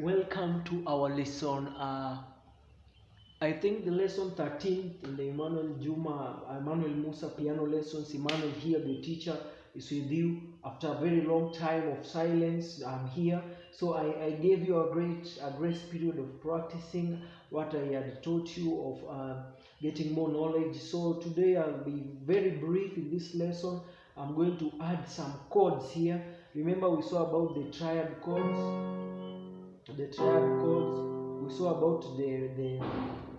Welcome to our lesson. I think the lesson 13 in the Emmanuel Musa piano lessons. Emmanuel here, the teacher, is with you. After a very long time of silence, I'm here. So I gave you a grace period of practicing what I had taught you of getting more knowledge. So today I'll be very brief in this lesson. I'm going to add some chords here. Remember we saw about the triad chords. We saw about the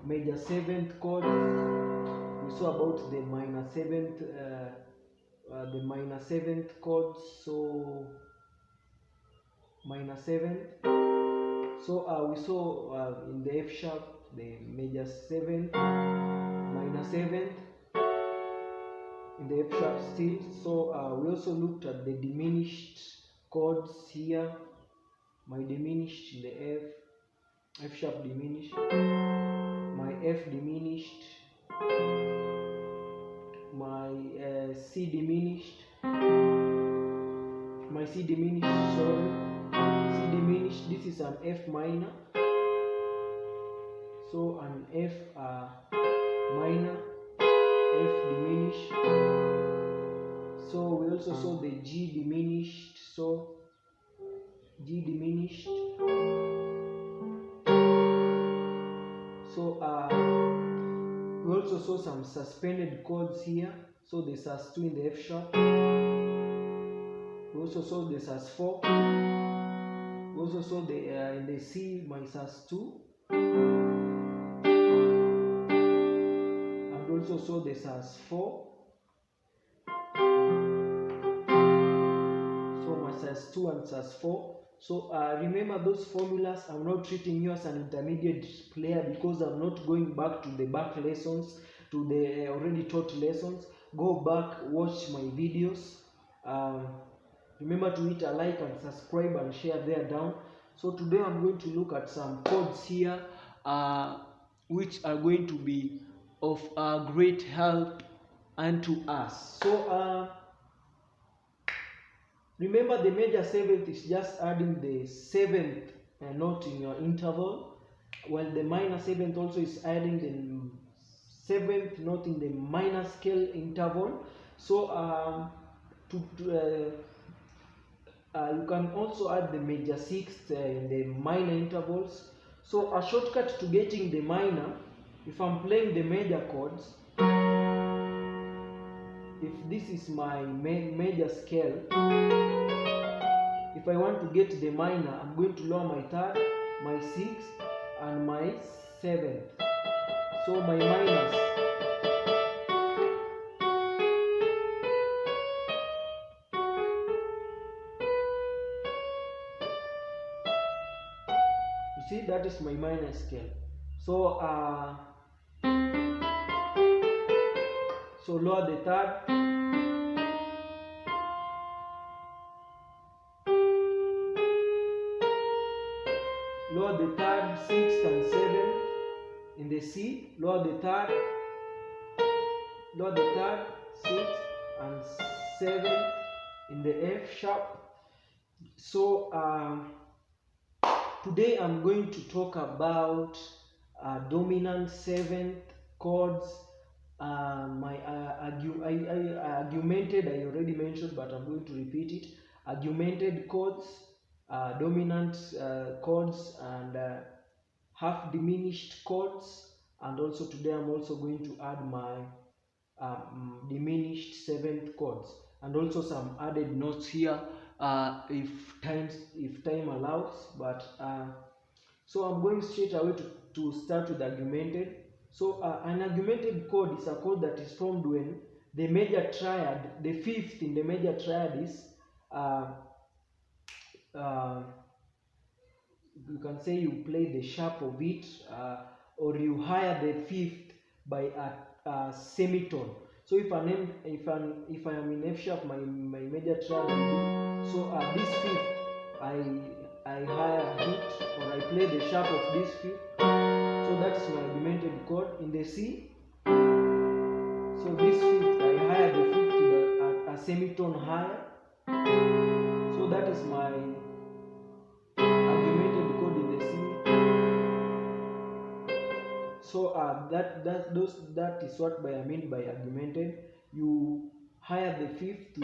major seventh chord. We saw about the minor seventh chord. So minor seventh. So we saw in the F sharp the major seventh, minor seventh in the F sharp still. So we also looked at the diminished chords here. My diminished in the F sharp diminished, my F diminished, my C diminished, my C diminished, C diminished, this is an F minor, so an F minor, F diminished, so we also saw the G diminished, so G diminished. So we also saw some suspended chords here. So the sus2 in the F sharp. We also saw the sus4. We also saw the in the C my sus2. And also saw the sus4. So my sus2 and sus4. So remember those formulas. I'm not treating you as an intermediate player because I'm not going back to the back lessons, to the already taught lessons. Go back, watch my videos. Remember to hit a like and subscribe and share there down. So today I'm going to look at some chords here which are going to be of great help unto us. So remember, the major seventh is just adding the seventh note in your interval, while the minor seventh also is adding the seventh note in the minor scale interval. So you can also add the major sixth in the minor intervals. So a shortcut to getting the minor, if I'm playing the major chords, if this is my major scale, if I want to get the minor, I'm going to lower my third, my sixth, and my seventh. So my minors. You see, that is my minor scale. So lower the third. Lower the third, sixth, and seventh in the C. Lower the third, sixth, and seventh in the F sharp. So today I'm going to talk about dominant seventh chords. My augmented, I already mentioned, but I'm going to repeat it. Augmented chords, dominant chords, and half diminished chords. And also today I'm also going to add my diminished seventh chords, and also some added notes here if time allows. But so I'm going straight away to start with augmented. So an augmented chord is a chord that is formed when the major triad, the fifth in the major triad, is you can say you play the sharp of it, or you higher the fifth by a semitone. So if I am in F sharp, my major triad will be, so this fifth I higher it, or I play the sharp of this fifth. So that's my augmented chord. In the C, so this fifth I higher the fifth to a semitone higher. So that is my augmented chord in the So that is what I mean by augmented. You higher the fifth to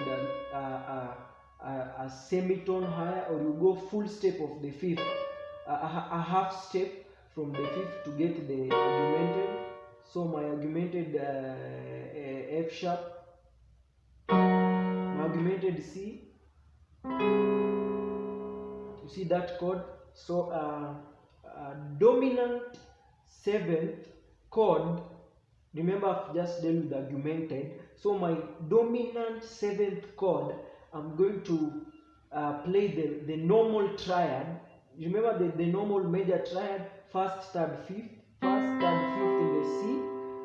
a semitone higher, or you go full step of the fifth, a half step from the fifth to get the augmented. So my augmented F sharp, my augmented C. You see that chord? So dominant seventh chord. Remember, I've just dealt with augmented. So my dominant seventh chord, I'm going to play the normal triad. Remember the normal major triad, first, third, fifth, first, third, fifth in the C.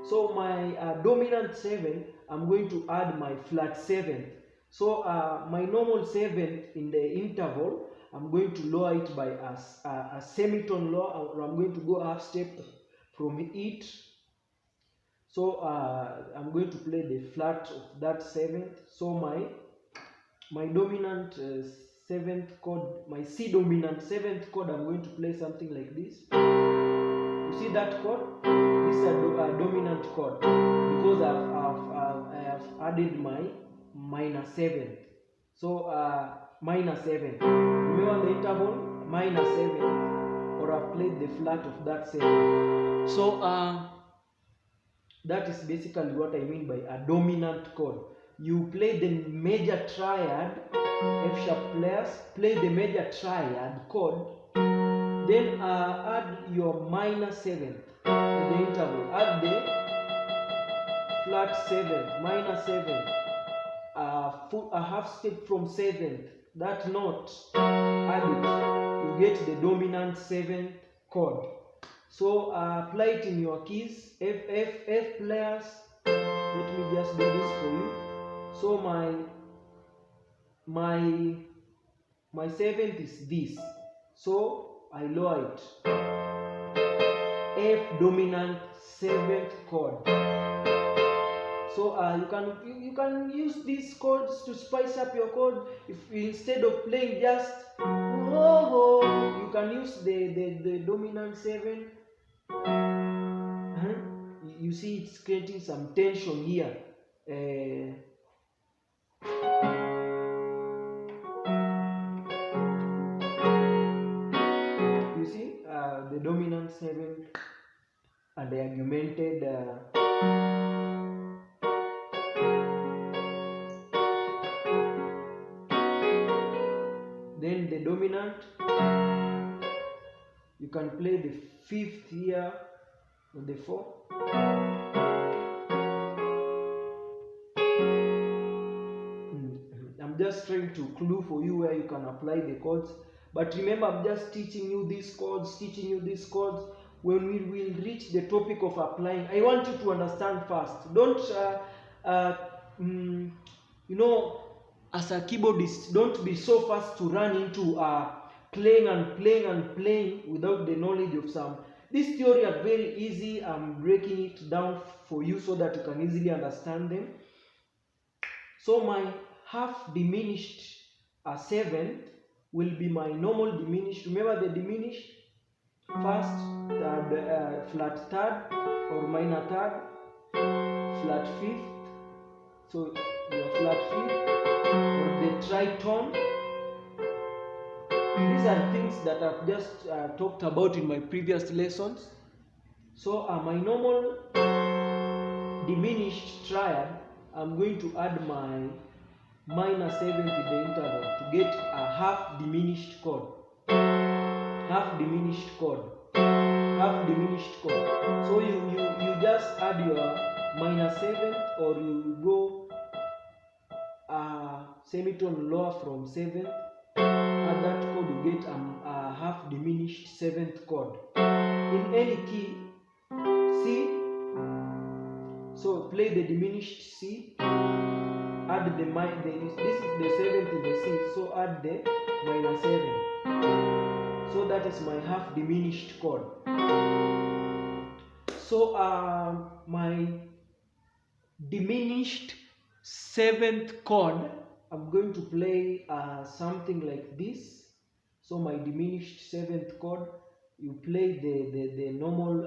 So my dominant seventh, I'm going to add my flat seventh. So my normal seventh in the interval, I'm going to lower it by a semitone lower, or I'm going to go half step from it. So I'm going to play the flat of that seventh. So my dominant seventh chord, my C dominant seventh chord, I'm going to play something like this. You see that chord? This is a dominant chord because I have added my minor seventh. So minor seventh. Remember the interval? Minor seventh, or I've played the flat of that seventh. So that is basically what I mean by a dominant chord. You play the major triad, F sharp players, play the major triad chord, then add your minor seventh in the interval, add the flat seventh, minor seventh, a half step from seventh, that note, add it, you get the dominant seventh chord. So apply it in your keys, F players. Let me just do this for you. So my seventh is this. So I lower it. F dominant seventh chord. So you can use these chords to spice up your chord. If instead of playing just you can use the dominant seven. You see, it's creating some tension here. You see, the dominant seven and the augmented. Then the dominant, you can play the fifth here or the fourth. I'm just trying to clue for you where you can apply the chords. But remember, I'm just teaching you these chords, When we will reach the topic of applying, I want you to understand first. Don't, as a keyboardist, don't be so fast to run into playing without the knowledge of some. This theory are very easy. I'm breaking it down for you so that you can easily understand them. So my half diminished seventh will be my normal diminished. Remember the diminished? First, third, flat third or minor third, flat fifth. So your flat fifth or the tritone. These are things that I've just talked about in my previous lessons. So my normal diminished triad, I'm going to add my minor seventh in the interval to get a half diminished chord. So you just add your minor seventh, or you go semitone lower from seventh. At that chord you get a half diminished seventh chord in any key. C. So play the diminished C. Add the this is the seventh in the C. So add the minor seven. So that is my half diminished chord. So my diminished seventh chord, I'm going to play something like this. So my diminished seventh chord, you play the normal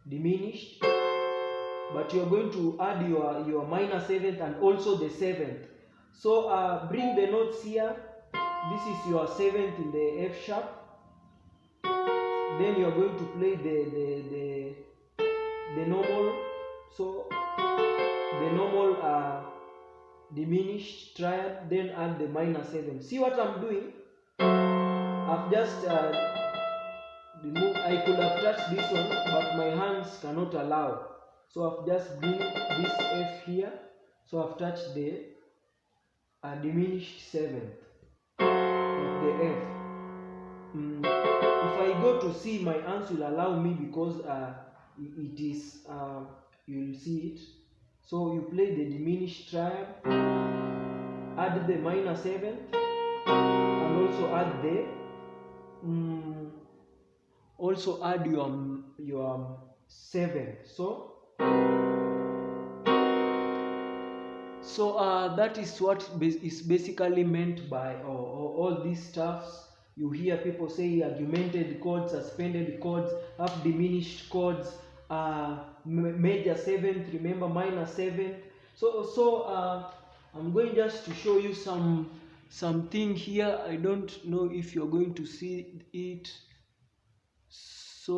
diminished, but you're going to add your minor seventh and also the seventh. So bring the notes here. This is your seventh in the F sharp. Then you're going to play the normal, so the normal diminished triad, then add the minor seventh. See what I'm doing? I've just removed. I could have touched this one, but my hands cannot allow. So I've just bring this F here. So I've touched the diminished seventh of the F. If I go to C, my hands will allow me because it is, you'll see it. So you play the diminished triad, add the minor seventh, and also add the your seventh. So that is what is basically meant by all these stuffs. You hear people say augmented chords, suspended chords, half diminished chords, major seventh, remember minor seventh. So I'm going just to show you something here. I don't know if you're going to see it. So